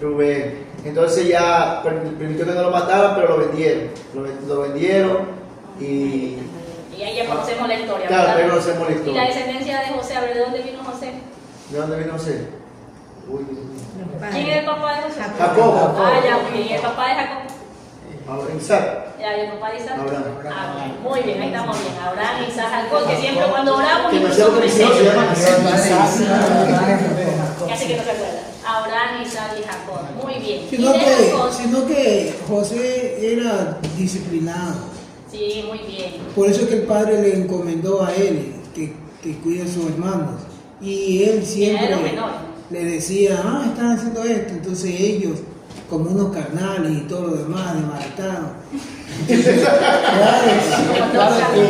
Rubén. Entonces ya permitió que no lo mataran, pero lo vendieron. Lo vendieron y ahí ya conocemos la historia. Claro, ¿verdad? ya conocemos la historia. Y la descendencia de José, a ver, ¿de dónde vino José? ¿De dónde vino José? Uy. ¿Quién es el papá de José? Jacob. Ah, ya, muy bien. ¿El papá de Jacob? Isaac. Ya, ¿y el papá de Isaac? Abraham. Ah, muy bien, ahí estamos bien. Abraham, Isaac, Jacob, que siempre cuando oramos Que y nació nosotros se llama Casi que no se acuerda. Abraham, Isaac y Jacob. Muy bien. Sino que José era disciplinado. Sí, muy bien. Por eso es que el padre le encomendó a él que cuide a sus hermanos. Y él siempre le decía, están haciendo esto. Entonces ellos, como unos carnales y todo lo demás, desbaratados.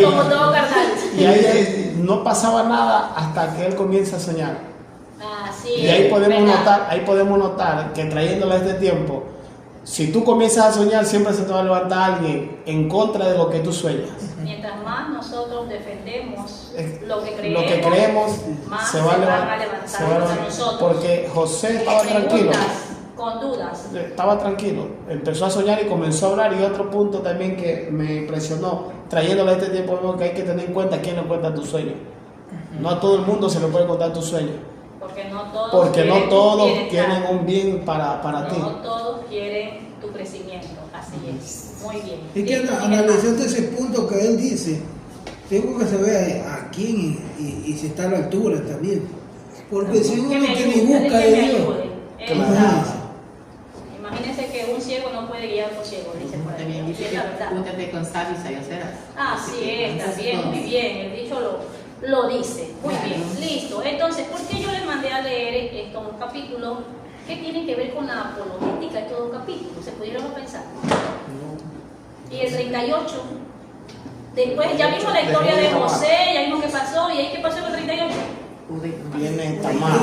Como todo carnal. Y ahí no pasaba nada hasta que él comienza a soñar. Sí, y ahí podemos notar que trayéndolo a este tiempo, si tú comienzas a soñar, siempre se te va a levantar alguien en contra de lo que tú sueñas. Mientras más nosotros defendemos lo que creemos, más se va a levantar contra nosotros. Porque José estaba tranquilo. Con dudas. Estaba tranquilo, empezó a soñar y comenzó a hablar. Y otro punto también que me impresionó, trayéndole a este tiempo, vemos que hay que tener en cuenta quién le cuenta tu sueño. No a todo el mundo se le puede contar tu sueño. Porque no todos quieren un bien para ti. No todos quieren tu crecimiento, así es. Muy bien. Es que analizando ese punto que él dice, tengo que saber a quién y si está a la altura también. Porque si uno que ni busca de Dios. Imagínense que un ciego no puede guiar a otro ciego, dice por ahí. También dice que júntate con sabios y sabio serás. Así es, está bien, muy bien. El dicho lo dice. Muy bien, listo. Entonces, ¿por qué yo les mandé a leer estos capítulos que tienen que ver con la apologética de todo capítulo? ¿Se pudieron pensar? Y el 38. Después ya vimos la historia de José, ya vimos qué pasó. ¿Y ahí qué pasó en el 38? Viene Tamar.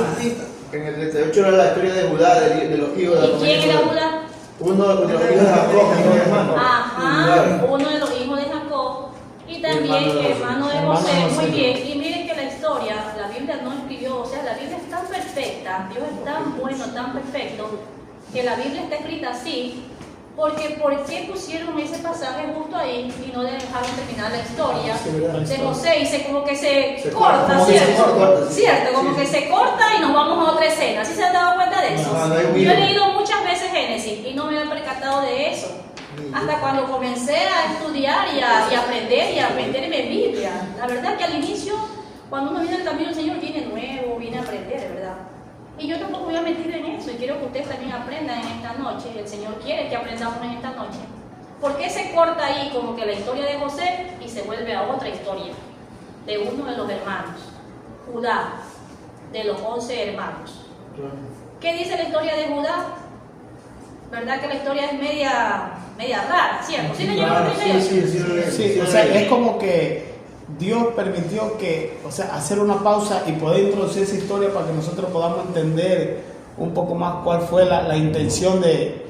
En el 38 era la historia de Judá, de los hijos de Jacob. ¿Y quién era Judá? Uno de los hijos de Jacob, hermano. Ajá, uno de los hijos de Jacob y también hermano de José. Muy bien, y miren que la historia, la Biblia no escribió, o sea, la Biblia es tan perfecta, Dios es tan bueno, tan perfecto, que la Biblia está escrita así, porque ¿por qué pusieron ese pasaje justo ahí y no dejaron terminar la historia de José? Y como que se corta, ¿cierto? ¿Cierto? Como que se corta y nos vamos a otra escena. ¿Sí se han dado cuenta de eso? Yo he leído muchas veces Génesis y no me había percatado de eso. Hasta cuando comencé a estudiar y aprender y me Biblia. La verdad que al inicio, cuando uno viene al camino del Señor, viene nuevo, viene a aprender, ¿verdad? Y yo tampoco voy a mentir en eso y quiero que ustedes también aprendan en esta noche. El Señor quiere que aprendamos en esta noche. ¿Por qué se corta ahí como que la historia de José y se vuelve a otra historia de uno de los hermanos? Judá, de los 11 hermanos. ¿Qué dice la historia de Judá? ¿Verdad que la historia es media rara, cierto? ¿Sí le llaman Sí, o sea, es como que Dios permitió hacer una pausa y poder introducir esa historia para que nosotros podamos entender un poco más cuál fue la intención de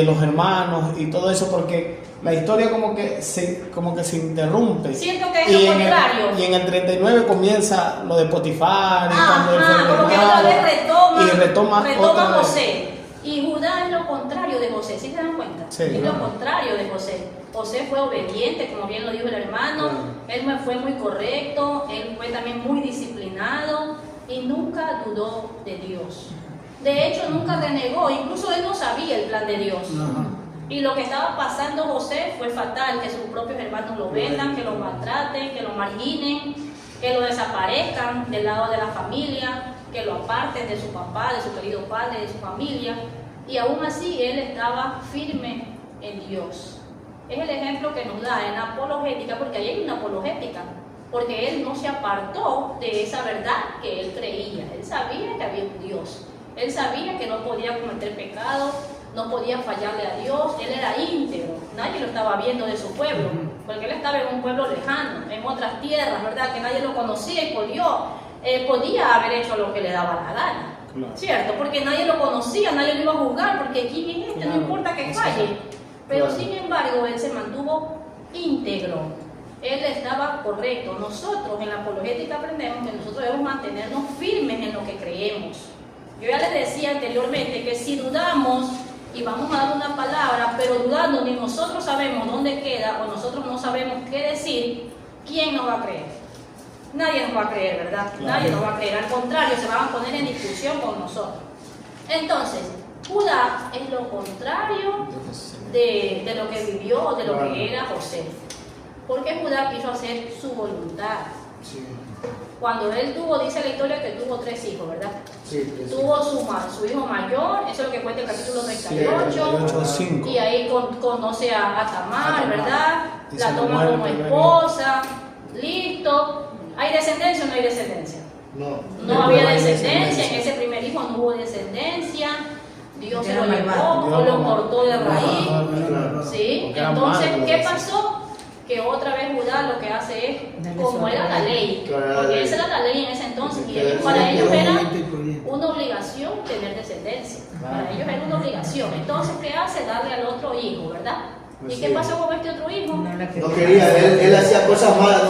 los hermanos y todo eso, porque la historia como que se interrumpe. Siento que es lo contrario. Y en el 39 comienza lo de Potifar como que otra vez retoma otra José. Vez. Y Judá es lo contrario de José, ¿sí se dan cuenta? Sí, es lo contrario de José. José fue obediente, como bien lo dijo el hermano, él fue muy correcto, él fue también muy disciplinado y nunca dudó de Dios. De hecho, nunca renegó, incluso él no sabía el plan de Dios. Y lo que estaba pasando José fue fatal, que sus propios hermanos lo vendan, que lo maltraten, que lo marginen, que lo desaparezcan del lado de la familia, que lo aparten de su papá, de su querido padre, de su familia, y aún así él estaba firme en Dios. Es el ejemplo que nos da en la apologética, porque ahí hay una apologética, porque él no se apartó de esa verdad que él creía. Él sabía que había un Dios, él sabía que no podía cometer pecado, no podía fallarle a Dios, él era íntegro, nadie lo estaba viendo de su pueblo, porque él estaba en un pueblo lejano, en otras tierras, ¿verdad? Que nadie lo conocía y podía haber hecho lo que le daba la gana, ¿cierto? Porque nadie lo conocía, nadie lo iba a juzgar, porque ¿quién es este? No importa que falle. Pero sin embargo, él se mantuvo íntegro, él estaba correcto. Nosotros en la apologética aprendemos que nosotros debemos mantenernos firmes en lo que creemos. Yo ya les decía anteriormente que si dudamos y vamos a dar una palabra, pero dudando ni nosotros sabemos dónde queda o nosotros no sabemos qué decir, ¿quién nos va a creer? Nadie nos va a creer, ¿verdad? Nadie nos va a creer. Al contrario, se van a poner en discusión con nosotros. Entonces, Judá es lo contrario de lo que vivió, de lo que era José. Porque Judá quiso hacer su voluntad. Sí. Cuando él tuvo, dice la historia que tuvo 3 hijos, ¿verdad? Sí, sí. Tuvo su hijo mayor, eso es lo que cuenta el capítulo 38, Sí, y ahí conoce a Tamar, ¿verdad? Y La se toma muere como el primer esposa, listo. ¿Hay descendencia o no hay descendencia? No. No había descendencia, en ese primer hijo no hubo descendencia, Dios se lo llevó o lo cortó de raíz. Claro. ¿Sí? Porque era Entonces, malo, ¿qué eso. pasó? Que otra vez Judá lo que hace es, Darle como su era la ley, Claro. porque esa era la ley en ese entonces, y Claro. para ellos era Claro. una obligación tener descendencia. Claro. Para ellos era una obligación. Entonces, ¿qué hace? Darle al otro hijo, ¿verdad? ¿Y Así qué es. pasó con este otro hijo? No quería, él hacía cosas malas,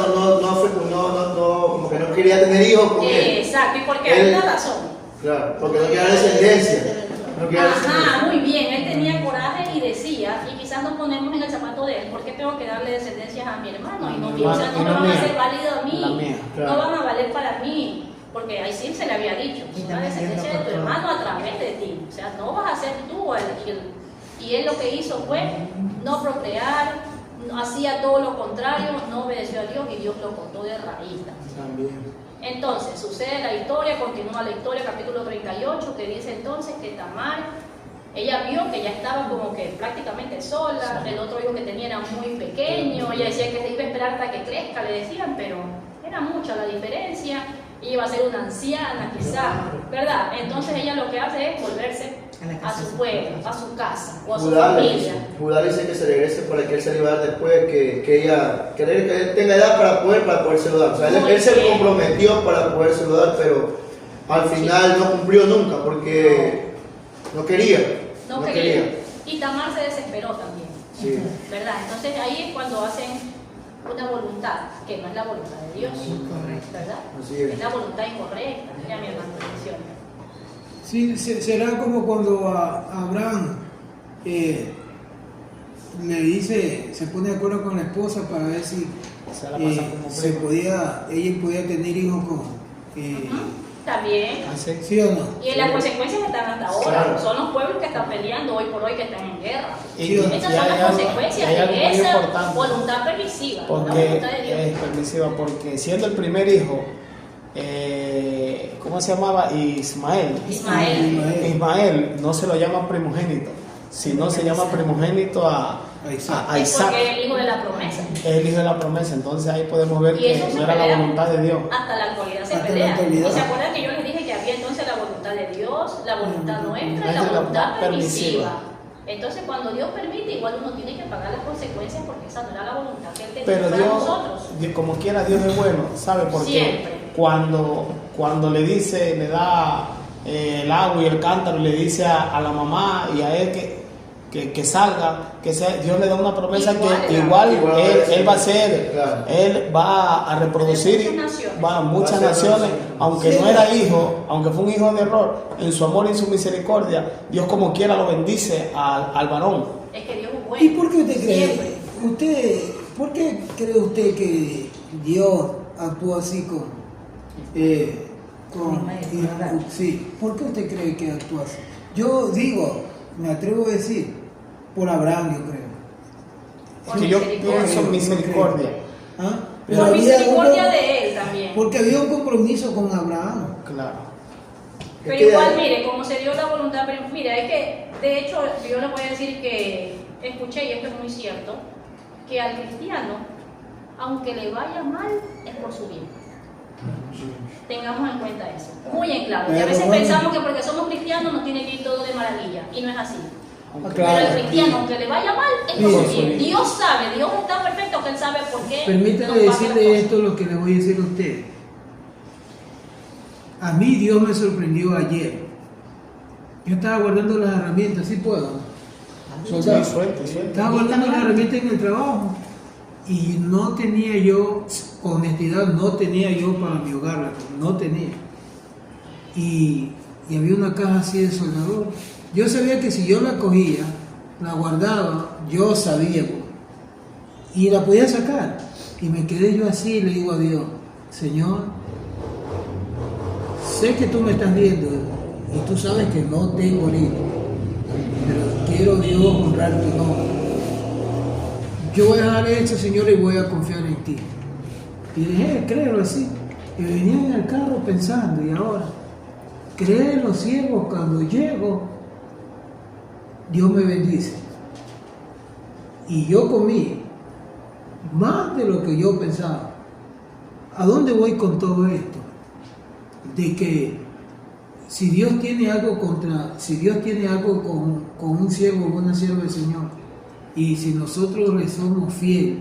como que no quería tener hijos con él. Exacto, y porque hay Él- una razón. Claro, porque no quería descendencia. No quería descendencia. Ajá, muy bien, él tenía coraje y decía, y quizás nos ponemos en el zapato de él, ¿por qué tengo que darle descendencias a mi hermano? Y no, o sea, no me van a hacer válido a La mí, mía, claro. no van a valer para mí, porque ahí sí se le había dicho, Y una también descendencia Dios de lo tu controla. hermano a través de ti, o sea, no vas a ser tú y él lo que hizo fue no procrear, hacía todo lo contrario, no obedeció a Dios y Dios lo cortó de raíz. También. Entonces, sucede la historia, continúa la historia, capítulo 38, que dice entonces que Tamar, ella vio que ya estaba como que prácticamente sola, el otro hijo que tenía era muy pequeño, ella decía que se iba a esperar hasta que crezca, le decían, pero era mucha la diferencia, iba a ser una anciana quizás, ¿verdad? Entonces ella lo que hace es volverse A la a casa su de su pueblo, papá. a su casa o a su Judá familia. dice que se regrese para que él se liberar después, que él tenga edad para poder saludar. O sea, Muy él se bien. comprometió para poder saludar, pero al final no cumplió nunca porque no quería. No quería. Y Tamar se desesperó también. Sí. ¿Verdad? Entonces ahí es cuando hacen una voluntad, que no es la voluntad de Dios, ¿verdad? Así es. Es la voluntad incorrecta, ya mi hermano menciona. Sí, será como cuando a Abraham le dice, se pone de acuerdo con la esposa para ver si Se la pasa como prima. ella podía tener hijos con También. Así. ¿sí o no? Y las consecuencias están hasta ahora. Claro. Son los pueblos que están peleando hoy por hoy, que están en guerra. Y Estas son las consecuencias hay algo de muy esa importante. voluntad permisiva, la Porque voluntad de Dios. es permisiva, porque siendo el primer hijo, ¿cómo se llamaba? Ismael. Ismael no se lo llama primogénito, sino se llama primogénito a Isaac. Es Isaac. porque es el hijo de la promesa. Es el hijo de la promesa, entonces ahí podemos ver Y que eso se no era la pelea. voluntad de Dios. Hasta la actualidad se Hasta la pelea. actualidad. ¿Y se acuerdan que yo les dije que había entonces la voluntad de Dios, la voluntad nuestra y la Nuestra, la voluntad voluntad permisiva? Entonces cuando Dios permite, igual uno tiene que pagar las consecuencias porque esa no era la voluntad que Él tenía Pero para Dios, nosotros. como quiera, Dios es bueno, ¿sabe? Porque Siempre. cuando le dice, le da el agua y el cántaro, y le dice a la mamá y a él que salga, que sea, Dios le da una promesa que igual él va a ser, Claro. él va a reproducir Muchas naciones. va a muchas Va a ser naciones, naciones. aunque Sí. no era hijo, aunque fue un hijo de error, en su amor y en su misericordia, Dios como quiera lo bendice al varón. Es que Dios es bueno. ¿Y por qué usted Siempre. cree? ¿Por qué cree usted que Dios actuó así con sí? ¿Por qué usted cree que actuó así? Yo digo, me atrevo a decir, por Abraham, yo creo. Por Que yo misericordia. pienso en misericordia. ¿Ah? Por había misericordia un- de Él también. Porque había un compromiso con Abraham. Claro. Pero Es que igual, hay- mire, como se dio la voluntad, pero mira, es que, de hecho, yo les voy a decir que escuché, y esto es muy cierto, que al cristiano, aunque le vaya mal, es por su bien. Tengamos en cuenta eso, muy en claro. Y a Pero veces bueno. pensamos que porque somos cristianos nos tiene que ir todo de maravilla, y no es así. Claro. Pero el cristiano, aunque le vaya mal, es por Bien, su bien. bien. Dios sabe, Dios es tan perfecto que Él sabe por qué. Permítame nos pasan las decirle cosas. esto, lo que le voy a decir a usted. A mí Dios me sorprendió ayer. Yo estaba guardando las herramientas, ¿sí puedo? Soldado. Sí, suelta. Estaba guardando las herramientas en el trabajo y no tenía yo, con honestidad, no tenía yo para mi hogar, no tenía. Y y había una caja así de soldador. Yo sabía que si yo la cogía, la guardaba, yo sabía, y la podía sacar. Y me quedé yo así y le digo a Dios, Señor, sé que tú me estás viendo y tú sabes que no tengo libro, pero quiero, Dios, honrar tu nombre. Yo voy a dejar esto, Señor, y voy a confiar en ti. Y dejé de creerlo así. Y venía en el carro pensando, y ahora, creer los siervos, cuando llego, Dios me bendice. Y yo comí más de lo que yo pensaba. ¿A dónde voy con todo esto? De que si Dios tiene algo con un siervo o una sierva del Señor, y si nosotros le somos fieles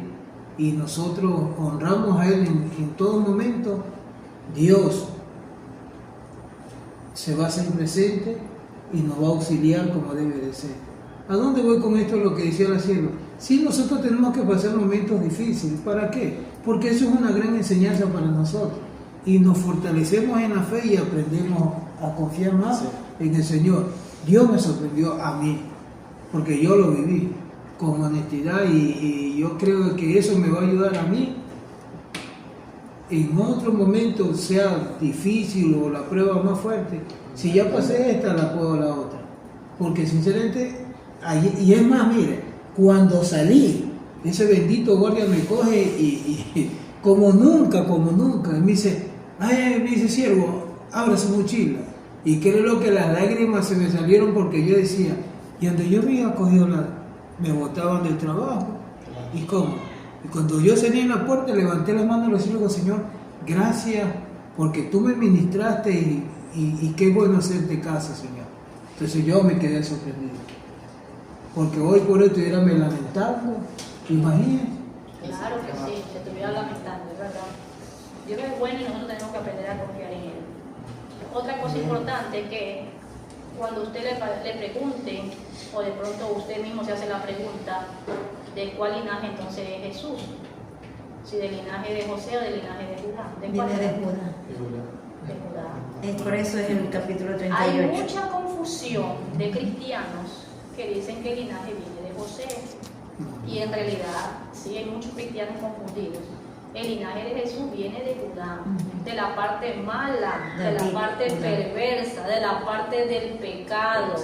y nosotros honramos a Él en todo momento, Dios se va a hacer presente y nos va a auxiliar como debe de ser. ¿A dónde voy con esto? Lo que decía la sierva. Sí, nosotros tenemos que pasar momentos difíciles. ¿Para qué? Porque eso es una gran enseñanza para nosotros. Y nos fortalecemos en la fe y aprendemos a confiar más en el Señor. Dios me sorprendió a mí, porque yo lo viví con honestidad y yo creo que eso me va a ayudar a mí en otro momento, sea difícil o la prueba más fuerte. Si ya pasé esta, la puedo la otra. Porque sinceramente, y es más, mire, cuando salí, ese bendito guardia me coge y como nunca, y me dice, siervo, abra su mochila. Y creo que las lágrimas se me salieron porque yo decía, y donde yo me había cogido me botaban del trabajo. ¿Y cómo? Y cuando yo salí en la puerta, levanté las manos y le digo, Señor, gracias porque tú me ministraste y qué bueno hacerte caso, Señor. Entonces yo me quedé sorprendido. Porque hoy por hoy estuviérame lamentando, imagínense. Claro que sí, se estuviera lamentando, es verdad. Dios es bueno y nosotros tenemos que aprender a confiar en Él. Otra cosa importante es que cuando usted le pregunte, o de pronto usted mismo se hace la pregunta, ¿de cuál linaje entonces es Jesús? Si del linaje de José o del linaje de Judá. ¿De cuál Viene de linaje? Judá. De Judá. Por eso es el capítulo 38. Hay mucha confusión de cristianos que dicen que el linaje viene de José. Y en realidad, sí, hay muchos cristianos confundidos. El linaje de Jesús viene de Judá, de la parte mala, de la parte perversa, de la parte del pecado.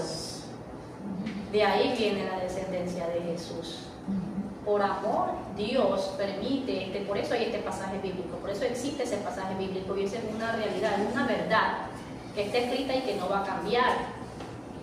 De ahí viene la descendencia de Jesús. Por amor, Dios permite, por eso hay este pasaje bíblico, por eso existe ese pasaje bíblico, y esa es una realidad, es una verdad que está escrita y que no va a cambiar.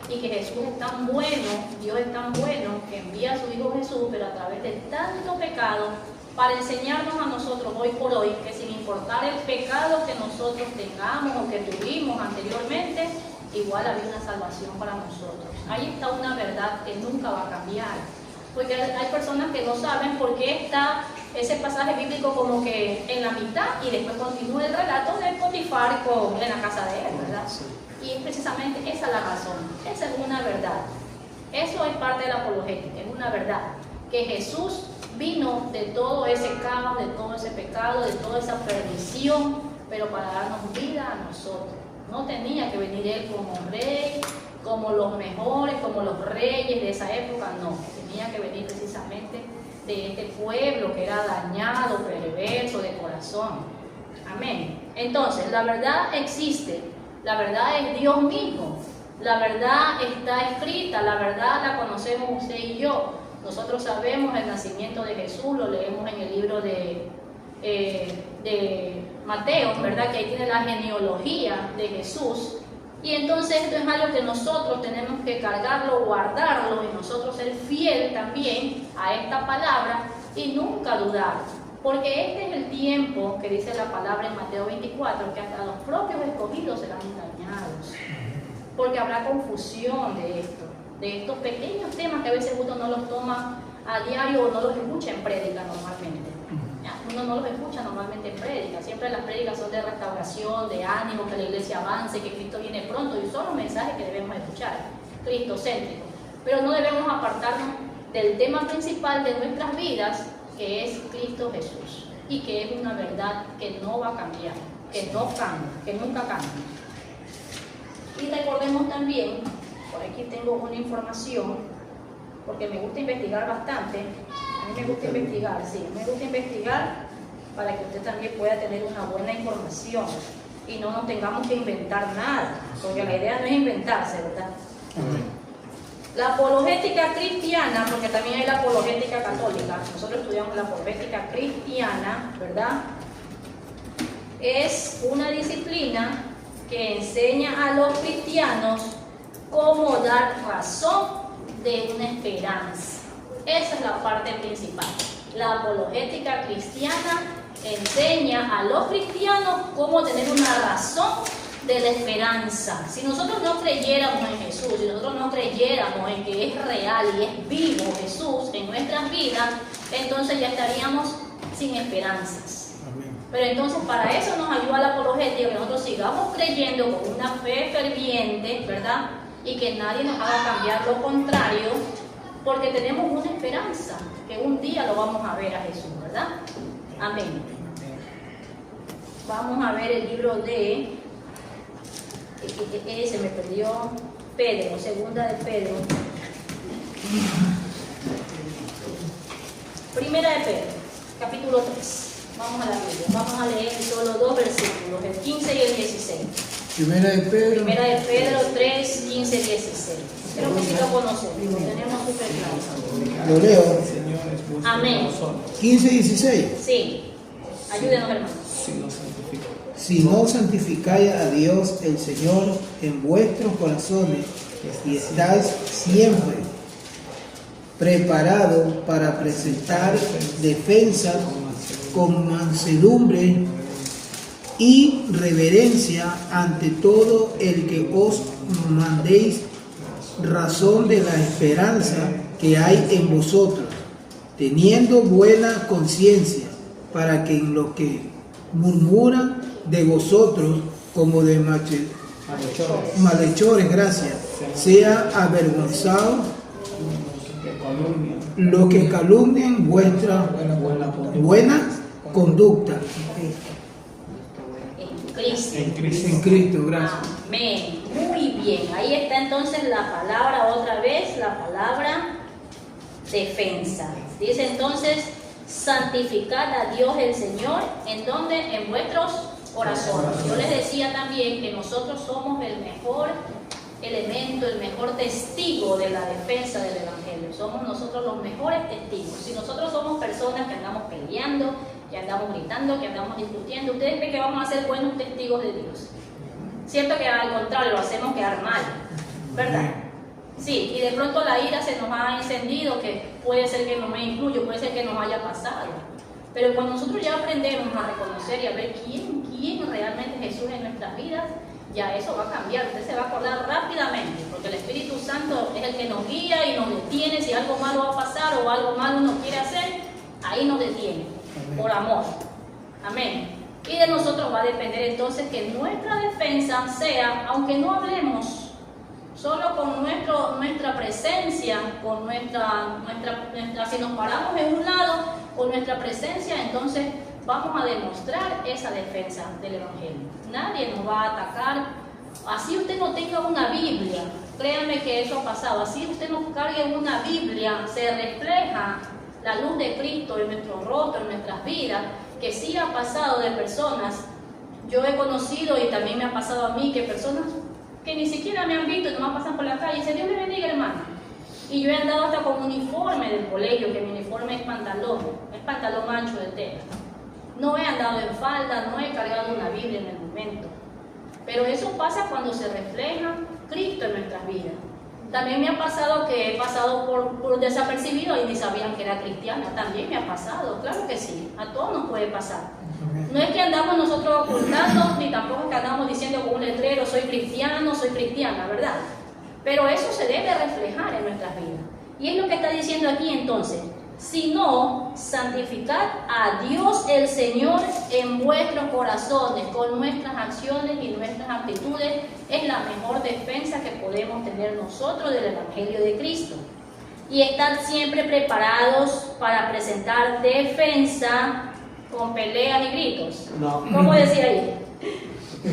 Y que Jesús es tan bueno, Dios es tan bueno, que envía a su Hijo Jesús, pero a través de tanto pecado, para enseñarnos a nosotros hoy por hoy que sin importar el pecado que nosotros tengamos o que tuvimos anteriormente, igual había una salvación para nosotros. Ahí está una verdad que nunca va a cambiar. Porque hay personas que no saben por qué está ese pasaje bíblico como que en la mitad y después continúa el relato de Potifar en la casa de él, ¿verdad? Y precisamente esa es la razón, esa es una verdad. Eso es parte de la apologética, es una verdad. Que Jesús vino de todo ese caos, de todo ese pecado, de toda esa perdición, pero para darnos vida a nosotros. No tenía que venir Él como rey, como los mejores, como los reyes de esa época, no. Tenía que venir precisamente de este pueblo que era dañado, perverso de corazón. Amén. Entonces, la verdad existe. La verdad es Dios mismo, la verdad está escrita, la verdad la conocemos usted y yo. Nosotros sabemos el nacimiento de Jesús, lo leemos en el libro de Mateo, ¿verdad? Que ahí tiene la genealogía de Jesús. Y entonces esto es algo que nosotros tenemos que cargarlo, guardarlo y nosotros ser fiel también a esta palabra y nunca dudar. Porque este es el tiempo que dice la palabra en Mateo 24, que hasta los propios escogidos serán engañados. Porque habrá confusión de esto, de estos pequeños temas que a veces uno no los toma a diario o no los escucha en prédica normalmente. Uno no los escucha normalmente en prédica. Siempre las prédicas son de restauración, de ánimo, que la iglesia avance, que Cristo viene pronto, y son los mensajes que debemos escuchar, cristocéntricos. Pero no debemos apartarnos del tema principal de nuestras vidas, que es Cristo Jesús, y que es una verdad que no va a cambiar, que no cambia, que nunca cambia. Y recordemos también, por aquí tengo una información, porque me gusta investigar bastante. A mí me gusta investigar, sí, me gusta investigar para que usted también pueda tener una buena información y no nos tengamos que inventar nada, porque la idea no es inventarse, ¿verdad? La apologética cristiana, porque también hay la apologética católica, nosotros estudiamos la apologética cristiana, ¿verdad? Es una disciplina que enseña a los cristianos cómo dar razón de una esperanza. Esa es la parte principal. La apologética cristiana enseña a los cristianos cómo tener una razón de la esperanza. Si nosotros no creyéramos en Jesús, si nosotros no creyéramos en que es real y es vivo Jesús en nuestras vidas, entonces ya estaríamos sin esperanzas. Pero entonces para eso nos ayuda la apologética, que nosotros sigamos creyendo con una fe ferviente, ¿verdad? Y que nadie nos haga cambiar lo contrario, porque tenemos una esperanza, que un día lo vamos a ver a Jesús, ¿verdad? Amén. Vamos a ver el libro de, se me perdió, Pedro, segunda de Pedro. Primera de Pedro, capítulo 3. Vamos a la Biblia, vamos a leer solo 2 versículos, el 15 y el 16. Primera de Pedro. Primera de Pedro 3, 15 y 16. Creo que sí lo conocemos, lo tenemos súper claro. Lo leo. Amén. 15 y 16. Sí, ayúdenos, hermanos. Si no santificáis a Dios el Señor en vuestros corazones y estáis siempre preparados para presentar defensa con mansedumbre y reverencia ante todo el que os mandéis razón de la esperanza que hay en vosotros, teniendo buena conciencia, para que en lo que murmuran de vosotros como de malhechores, gracias, sea avergonzado los que calumnian vuestra buena conducta En Cristo. en Cristo, gracias. Amén. Muy bien. Ahí está entonces la palabra, otra vez, la palabra defensa. Dice entonces, santificad a Dios el Señor, ¿en dónde? En vuestros corazones. Yo les decía también que nosotros somos el mejor elemento, el mejor testigo de la defensa del Evangelio. Somos nosotros los mejores testigos. Si nosotros somos personas que andamos peleando, que andamos gritando, que andamos discutiendo, ¿ustedes creen que vamos a ser buenos testigos de Dios? Cierto que al contrario, lo hacemos quedar mal, ¿verdad? Sí, y de pronto la ira se nos ha encendido, que puede ser que no me incluyo, puede ser que nos haya pasado. Pero cuando nosotros ya aprendemos a reconocer y a ver quién realmente es Jesús en nuestras vidas, ya eso va a cambiar. Usted se va a acordar rápidamente, porque el Espíritu Santo es el que nos guía y nos detiene. Si algo malo va a pasar o algo malo uno quiere hacer, ahí nos detiene, por amor. Amén. Y de nosotros va a depender entonces que nuestra defensa sea, aunque no hablemos, solo con nuestra presencia, con nuestra, si nos paramos en un lado, con nuestra presencia, entonces vamos a demostrar esa defensa del Evangelio. Nadie nos va a atacar. Así usted no tenga una Biblia, créanme que eso ha pasado, así usted no cargue una Biblia, se refleja la luz de Cristo en nuestro rostro, en nuestras vidas, que sí ha pasado de personas. Yo he conocido y también me ha pasado a mí que personas que ni siquiera me han visto y nomás pasan por la calle y dicen, Dios me bendiga, hermano. Y yo he andado hasta con uniforme del colegio, que mi uniforme es pantalón ancho de tela. No he andado en falda, no he cargado una Biblia en el momento. Pero eso pasa cuando se refleja Cristo en nuestras vidas. También me ha pasado que he pasado por desapercibido y ni sabían que era cristiana. También me ha pasado, claro que sí. A todos nos puede pasar. No es que andamos nosotros ocultando, ni tampoco es que andamos diciendo con un letrero, soy cristiano, soy cristiana, ¿verdad? Pero eso se debe reflejar en nuestras vidas. Y es lo que está diciendo aquí entonces. Sino santificad a Dios el Señor en vuestros corazones, con nuestras acciones y nuestras actitudes. Es la mejor defensa que podemos tener nosotros del Evangelio de Cristo. Y estar siempre preparados para presentar defensa con peleas y gritos. No. ¿Cómo decía ahí?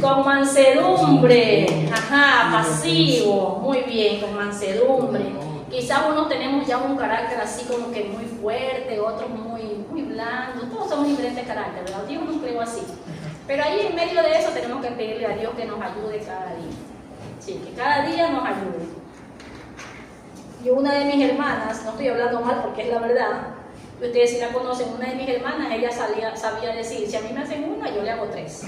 Con mansedumbre, ajá, pasivo, muy bien, con mansedumbre. Quizás unos tenemos ya un carácter así como que muy fuerte, otros muy blandos, todos somos diferentes caracteres, ¿verdad? Dios no creó así. Pero ahí en medio de eso tenemos que pedirle a Dios que nos ayude cada día. Sí, que cada día nos ayude. Yo, una de mis hermanas, no estoy hablando mal porque es la verdad, y ustedes si la conocen, una de mis hermanas, ella sabía decir, si a mí me hacen una, yo le hago 3.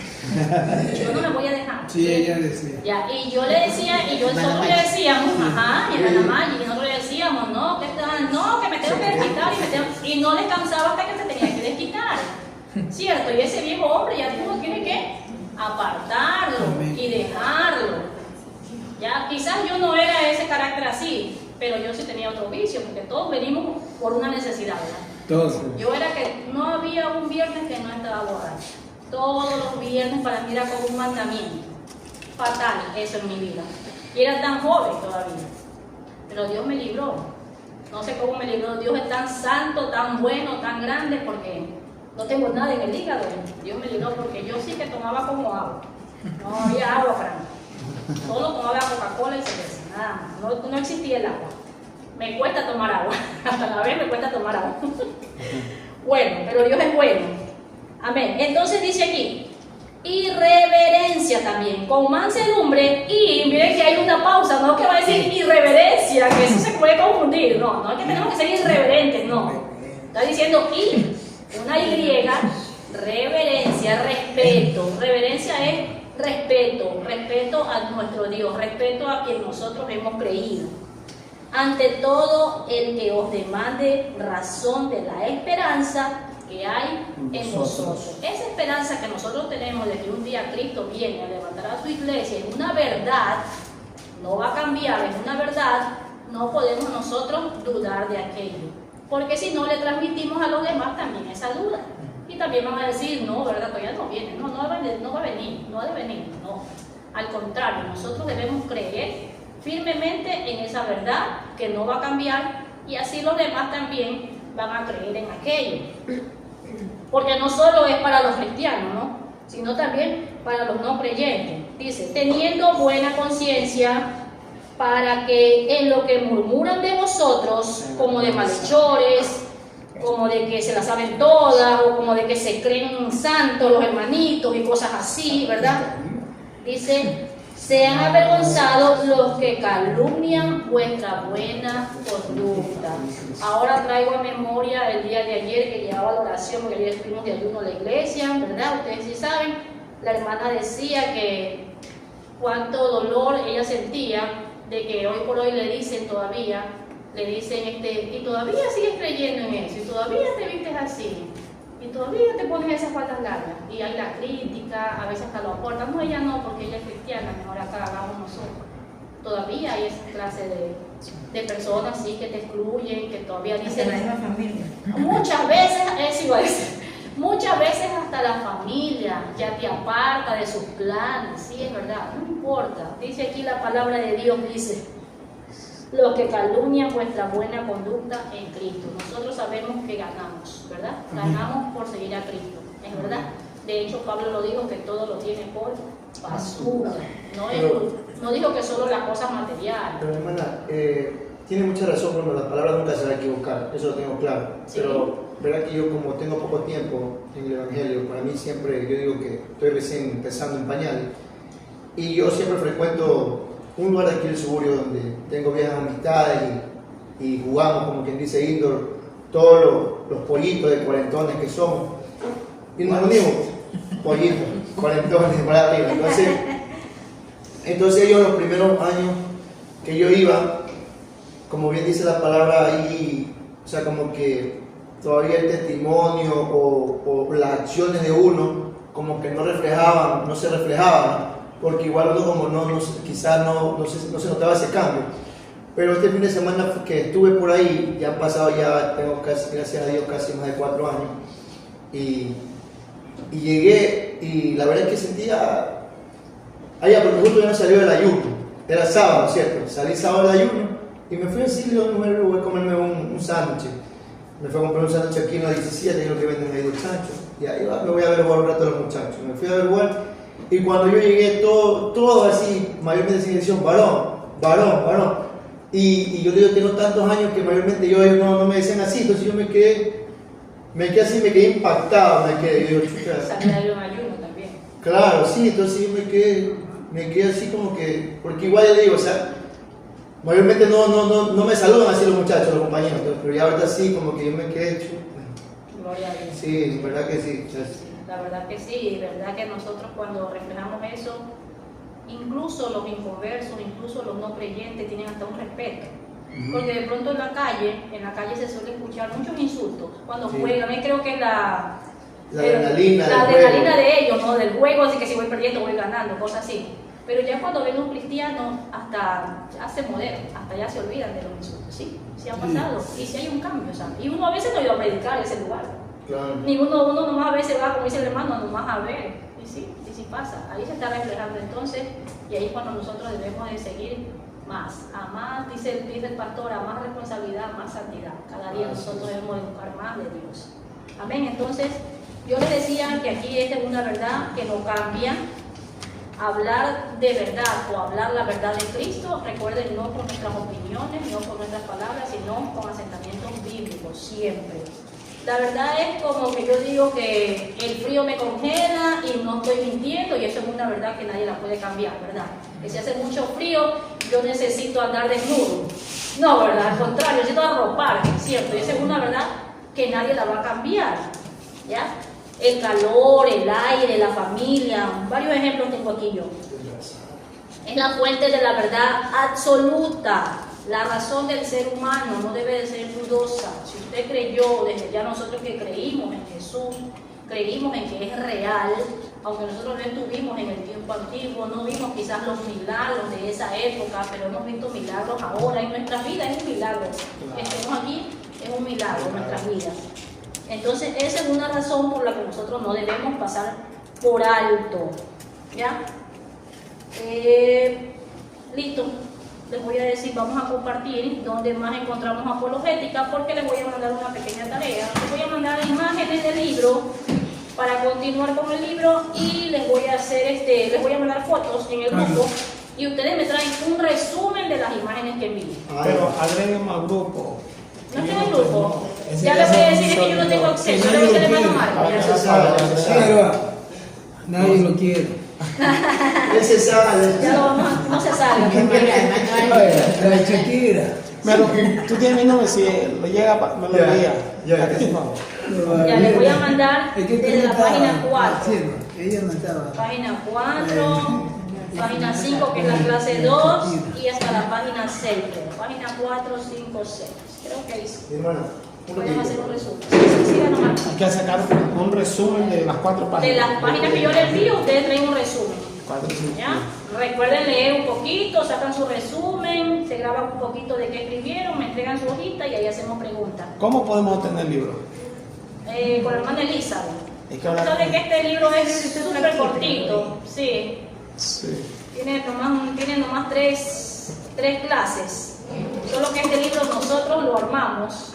Yo no me voy a dejar. Sí, ella decía. Ya, y yo le decía, y nosotros le decíamos, ajá, y la mamá, y nosotros le decíamos, no, que me tengo que desquitar, y no les cansaba hasta que se tenía que desquitar. ¿Cierto? Y ese viejo hombre ya uno tiene que apartarlo y dejarlo. Ya, quizás yo no era ese carácter así, pero yo sí tenía otro vicio, porque todos venimos por una necesidad, ¿verdad? Todos. Yo era que no había un viernes que no estaba borracha. Todos los viernes para mí era como un mandamiento. Fatal eso en mi vida. Y era tan joven todavía. Pero Dios me libró. No sé cómo me libró. Dios es tan santo, tan bueno, tan grande, porque no tengo nada en el hígado. Dios me libró porque yo sí que tomaba como agua. No había agua para mí. Solo tomaba Coca-Cola y cerveza. Nada más. No existía el agua. Me cuesta tomar agua. Hasta la vez me cuesta tomar agua. Bueno, pero Dios es bueno. Amén. Entonces dice aquí, irreverencia también, con mansedumbre. Y miren que hay una pausa, no que va a decir irreverencia, que eso se puede confundir. No es que tenemos que ser irreverentes, no. Está diciendo una Y, reverencia, respeto. Reverencia es respeto a nuestro Dios, respeto a quien nosotros hemos creído. Ante todo el que os demande razón de la esperanza que hay en vosotros. Esa esperanza que nosotros tenemos de que un día Cristo viene a levantar a su iglesia es una verdad, no va a cambiar, es una verdad, no podemos nosotros dudar de aquello, porque si no le transmitimos a los demás también esa duda. Y también van a decir, no, ¿verdad? Todavía no viene, no ha de venir, no. Al contrario, nosotros debemos creer firmemente en esa verdad que no va a cambiar, y así los demás también van a creer en aquello. Porque no solo es para los cristianos, ¿no? Sino también para los no creyentes. Dice, teniendo buena conciencia, para que en lo que murmuran de vosotros, como de malhechores, como de que se la saben todas, o como de que se creen santos los hermanitos y cosas así, ¿verdad? Dice, sean avergonzados los que calumnian vuestra buena conducta. Ahora traigo a memoria el día de ayer que llevaba la oración, porque ayer estuvimos de ayuno a la iglesia, ¿verdad? Ustedes sí saben, la hermana decía que cuánto dolor ella sentía de que hoy por hoy le dicen y todavía sigues creyendo en eso, y todavía te vistes así, y todavía te pones esas faldas largas, y hay la crítica, a veces hasta lo aportan. No, ella no, porque ella es cristiana, mejor acá hagamos nosotros. Todavía hay esa clase de personas así que te excluyen, que todavía dicen... la misma familia. Muchas veces, eso iba a decir, muchas veces hasta la familia ya te aparta de sus planes, sí, es verdad, no importa. Dice aquí la palabra de Dios, dice, los que calumnian vuestra buena conducta en Cristo. Nosotros sabemos que ganamos, ¿verdad? Ganamos por seguir a Cristo, es verdad. De hecho, Pablo lo dijo, que todo lo tiene por basura. No dijo que solo las cosas materiales. Pero hermana, tiene mucha razón, bueno, la palabra nunca se va a equivocar, eso lo tengo claro. Sí. Pero, verdad que yo, como tengo poco tiempo en el Evangelio, para mí siempre, yo digo que estoy recién empezando en pañales, y yo siempre frecuento un lugar aquí en el suburbio donde tengo viejas amistades y jugamos, como quien dice, indoor, todos los pollitos de cuarentones que somos, y nos unimos, pollitos, cuarentones, para arriba. Entonces yo, los primeros años que yo iba, como bien dice la palabra ahí, o sea, como que todavía el testimonio o las acciones de uno como que no se reflejaban, porque igual uno como quizás no se notaba ese cambio. Pero este fin de semana que estuve por ahí, ya han pasado, tengo casi, gracias a Dios, casi más de 4 años, y llegué, y la verdad es que sentía, porque justo ya no salió del ayuno, era sábado, ¿cierto? Salí sábado del ayuno, y me fui a decirle a una mujer, voy a comerme un sándwich. Me fui a comprar un sándwich aquí en la 17, creo que venden ahí 2 chanchos, y ahí me voy a averiguar un rato a los muchachos. Me fui a averiguar, Y cuando yo llegué, todo así, mayormente sin decisión, varón. Y yo digo, tengo tantos años que mayormente ellos no me decían así, entonces yo me quedé así, me quedé impactado, yo digo, chucha. Salir un ayuno también. Claro, sí, entonces yo me quedé así como que, porque igual yo digo, o sea, mayormente no me saludan así los muchachos, los compañeros, pero ya ahorita sí, como que yo me quedé hecho. Gloria a Dios. Sí, verdad que sí. La verdad que sí, y verdad que nosotros cuando reflejamos eso, incluso los inconversos, incluso los no creyentes tienen hasta un respeto. Porque de pronto en la calle se suele escuchar muchos insultos cuando Sí. juegan. Yo creo que la adrenalina de ellos, ¿no? Del juego, así que si voy perdiendo, voy ganando, cosas así. Pero ya cuando ven un cristiano, hasta ya se moderan, hasta ya se olvidan de los insultos. Sí, sí ha pasado. Y sí hay un cambio, ¿sabes? Y uno a veces no iba a predicar en ese lugar. Claro. Ni uno nomás a veces va, como dice el hermano, nomás a ver. Y sí pasa. Ahí se está reflejando entonces. Y ahí es cuando nosotros debemos de seguir más. A más, dice el pastor, a más responsabilidad, más santidad. Cada día nosotros debemos de buscar más de Dios. Amén. Entonces, yo les decía que aquí esta es una verdad que no cambia. Hablar de verdad o hablar la verdad de Cristo, recuerden, no con nuestras opiniones, no con nuestras palabras, sino con asentamientos bíblicos, siempre. La verdad es como que yo digo que el frío me congela y no estoy mintiendo, y eso es una verdad que nadie la puede cambiar, ¿verdad? Que si hace mucho frío, yo necesito andar desnudo. No, ¿verdad? Al contrario, necesito arroparme, ¿cierto? Y esa es una verdad que nadie la va a cambiar, ¿ya? El calor, el aire, la familia, varios ejemplos tengo aquí yo. Es la fuente de la verdad absoluta. La razón del ser humano no debe de ser dudosa. Si usted creyó, desde ya nosotros que creímos en Jesús, creímos en que es real, aunque nosotros no estuvimos en el tiempo antiguo, no vimos quizás los milagros de esa época, pero hemos visto milagros ahora en nuestras vidas, es un milagro. Que estemos aquí es un milagro en nuestras vidas. Entonces, esa es una razón por la que nosotros no debemos pasar por alto. ¿Ya? Listo. Les voy a decir, vamos a compartir donde más encontramos apologética, porque les voy a mandar una pequeña tarea. Les voy a mandar imágenes del libro para continuar con el libro y les voy a hacer les voy a mandar fotos en el grupo y ustedes me traen un resumen de las imágenes que vi. Pero agreguen al grupo. ¿No tiene grupo? Ya les voy a decir que yo no tengo acceso, yo le mando Marco. Nadie lo quiere. Él se sale. Ya lo vamos a, no se sale. La Shakira. Pero tú tienes mi nombre, si lo llega, me lo envía. Ya. Ya les voy a mandar desde la página 4. Ella no estaba. Página 4, página 5 que es la clase 2 y hasta la página 6. Página 4, 5, 6. Creo que ahí sí. Mi hermana, Podemos hacer un resumen. Sí, nomás. Hay que sacar un resumen de las 4 páginas. De las páginas que yo les envío, ustedes traen un resumen. 4 y 5. ¿Ya? Recuerden leer un poquito, sacan su resumen, se graban un poquito de qué escribieron, me entregan su hojita y ahí hacemos preguntas. ¿Cómo podemos obtener el libro? Con la hermana Elizabeth. Hay que hablar Saben con- que este libro es súper cortito, sí. Sí. Tiene nomás tres clases. Solo que este libro nosotros lo armamos.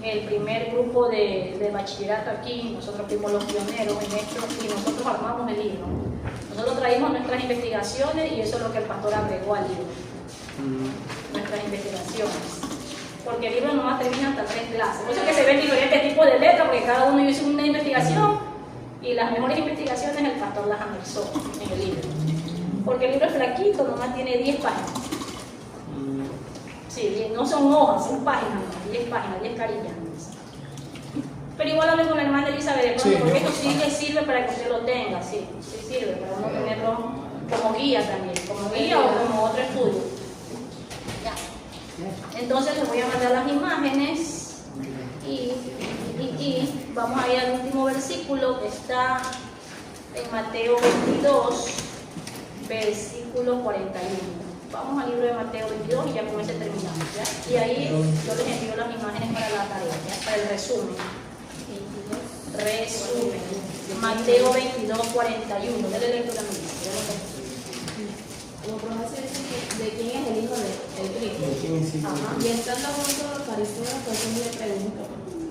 El primer grupo de bachillerato aquí, nosotros fuimos los pioneros en esto y nosotros armamos el libro. Nosotros traímos nuestras investigaciones y eso es lo que el pastor agregó al libro. Nuestras investigaciones. Porque el libro nomás termina hasta 3 clases. Por eso es que se ven diferentes tipos de letras, porque cada uno hizo una investigación y las mejores investigaciones el pastor las anexó en el libro. Porque el libro es flaquito, nomás tiene 10 páginas. Sí, no son hojas, son páginas, 10 páginas, 10 carillas. Pero igual hablé con la hermana Elizabeth de pronto, Sí, porque yo- esto sí le sirve para que usted lo tenga, sí sirve para uno tenerlo como guía también, como guía o como otro estudio. Ya. Entonces les voy a mandar las imágenes y vamos a ir al último versículo que está en Mateo 22, versículo 41. Vamos al libro de Mateo 22 y ya con ese terminamos, ¿ya? Y ahí yo les envío las imágenes para la tarea, ¿ya? Para el resumen. Resumen. Mateo 22, 41. Dele lectura a mí. Como profesor dice de quién es el hijo del Cristo. Ajá. Y estando junto a los fariseos, Jesús le preguntó,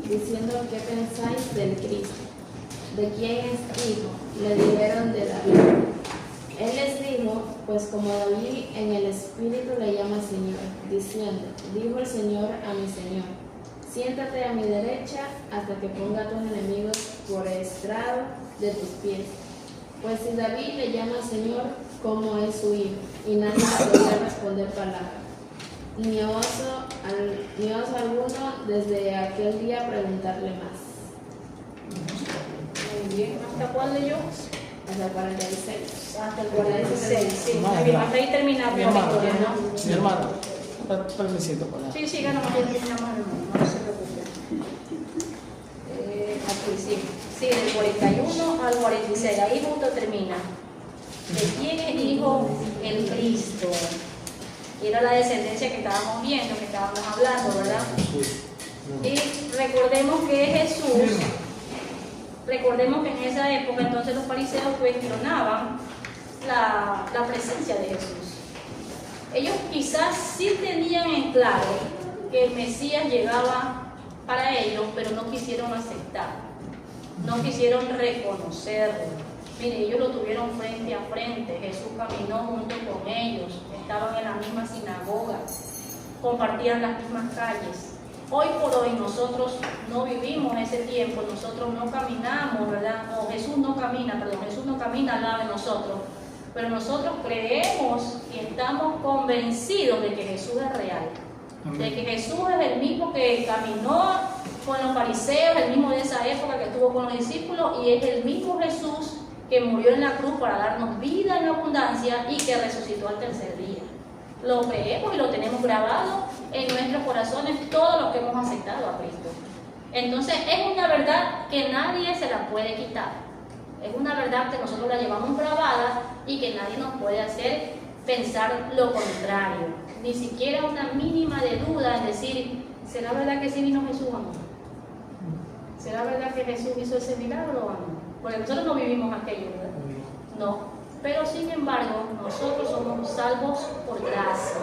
diciendo, ¿qué pensáis del Cristo? ¿De quién es hijo? Le dijeron de David. Él les dijo, pues como David en el espíritu le llama Señor, diciendo, dijo el Señor a mi Señor, siéntate a mi derecha hasta que ponga a tus enemigos por estrado de tus pies. Pues si David le llama Señor, como es su hijo, y nadie le podía responder palabra, ni oso alguno desde aquel día preguntarle más. Muy bien, ¿hasta cuál leyó? Hasta el 46. Hasta el 46, sí. Madre. Muy bien, hasta ahí terminamos Mi la hermano, historia, ¿no? mi hermano, permisito para. Sí, sí, ganamos, ya terminamos, hermano, no se preocupe. Aquí sí, sí, del 41 al 46, ahí justo termina. ¿De quién es hijo el Cristo? Y era la descendencia que estábamos viendo, que estábamos hablando, ¿verdad? Y recordemos que Jesús, recordemos que en esa época entonces los fariseos cuestionaban la presencia de Jesús. Ellos quizás sí tenían en claro que el Mesías llegaba para ellos, pero no quisieron aceptar, no quisieron reconocerlo. Mire, ellos lo tuvieron frente a frente, Jesús caminó junto con ellos, estaban en la misma sinagoga, compartían las mismas calles. Hoy por hoy nosotros no vivimos ese tiempo, nosotros no caminamos, ¿verdad? No, Jesús no camina al lado de nosotros, pero nosotros creemos y estamos convencidos de que Jesús es real, de que Jesús es el mismo que caminó con los fariseos, el mismo de esa época que estuvo con los discípulos, y es el mismo Jesús que murió en la cruz para darnos vida en abundancia y que resucitó al tercer día. Lo creemos y lo tenemos grabado en nuestros corazones todos los que hemos aceptado a Cristo. Entonces es una verdad que nadie se la puede quitar. Es una verdad que nosotros la llevamos grabada y que nadie nos puede hacer pensar lo contrario. Ni siquiera una mínima de duda en decir, ¿será verdad que sí vino Jesús o no? ¿Será verdad que Jesús hizo ese milagro o no? Porque nosotros no vivimos aquello, ¿verdad? No. Pero sin embargo, nosotros somos salvos por gracia.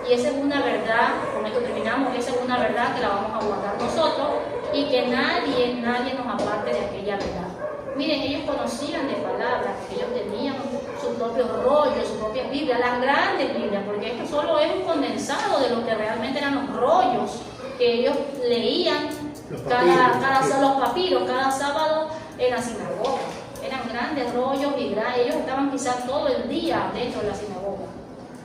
Y esa es una verdad, con esto terminamos, esa es una verdad que la vamos a guardar nosotros y que nadie nos aparte de aquella verdad. Miren, ellos conocían de palabras, ellos tenían sus propios rollos, sus propias Biblias, las grandes Biblias, porque esto solo es un condensado de lo que realmente eran los rollos que ellos leían, los papiros, cada sábado en la sinagoga. Eran grandes rollos y ellos estaban quizás todo el día dentro de la sinagoga.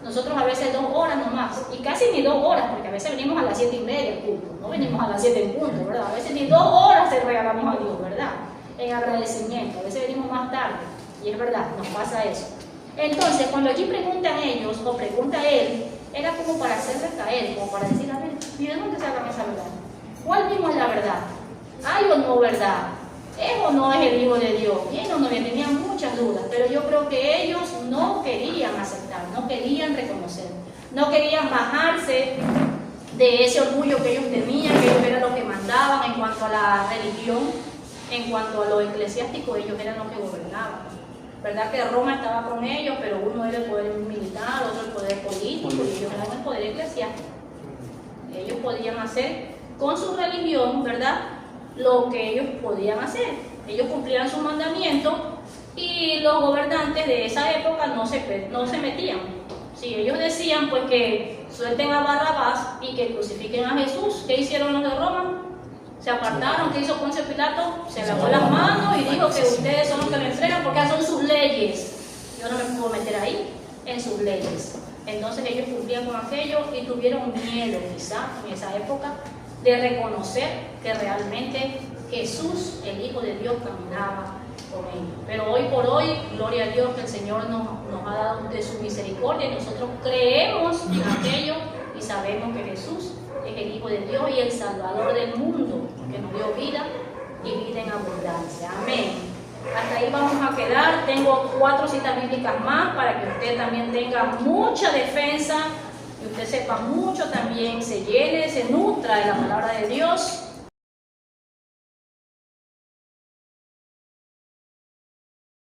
Nosotros a veces 2 horas nomás, y casi ni 2 horas, porque a veces venimos a las 7:30 en punto, no venimos a las 7 en punto, ¿verdad? A veces ni 2 horas le regalamos a Dios, ¿verdad? En agradecimiento, a veces venimos más tarde, y es verdad, nos pasa eso. Entonces, cuando allí preguntan ellos, o pregunta él, era como para hacerles caer, como para decir, a ver, ¿y de dónde sacan esa verdad? ¿Cuál mismo es la verdad? ¿Hay o no verdad? ¿Es o no es el Hijo de Dios? Bien o no bien, tenían muchas dudas, pero yo creo que ellos no querían aceptar, no querían reconocer, no querían bajarse de ese orgullo que ellos tenían, que ellos eran los que mandaban en cuanto a la religión, en cuanto a lo eclesiástico, ellos eran los que gobernaban. ¿Verdad que Roma estaba con ellos, pero uno era el poder militar, otro el poder político, y ellos eran el poder eclesiástico? Ellos podían hacer con su religión, ¿verdad?, lo que ellos podían hacer. Ellos cumplían sus mandamientos y los gobernantes de esa época no se metían. Si ellos decían pues que suelten a Barrabás y que crucifiquen a Jesús, ¿qué hicieron los de Roma? Se apartaron. ¿Qué hizo Poncio Pilato? Se lavó las manos y dijo que ustedes son los que me entregan porque son sus leyes. Yo no me puedo meter ahí en sus leyes. Entonces ellos cumplían con aquello y tuvieron miedo quizá en esa época de reconocer que realmente Jesús, el Hijo de Dios, caminaba con ellos. Pero hoy por hoy, gloria a Dios que el Señor nos ha dado de su misericordia y nosotros creemos en aquello y sabemos que Jesús es el Hijo de Dios y el Salvador del mundo, que nos dio vida y vida en abundancia. Amén. Hasta ahí vamos a quedar. Tengo 4 citas bíblicas más para que usted también tenga mucha defensa y usted sepa mucho también, se llene, se nutra de la palabra de Dios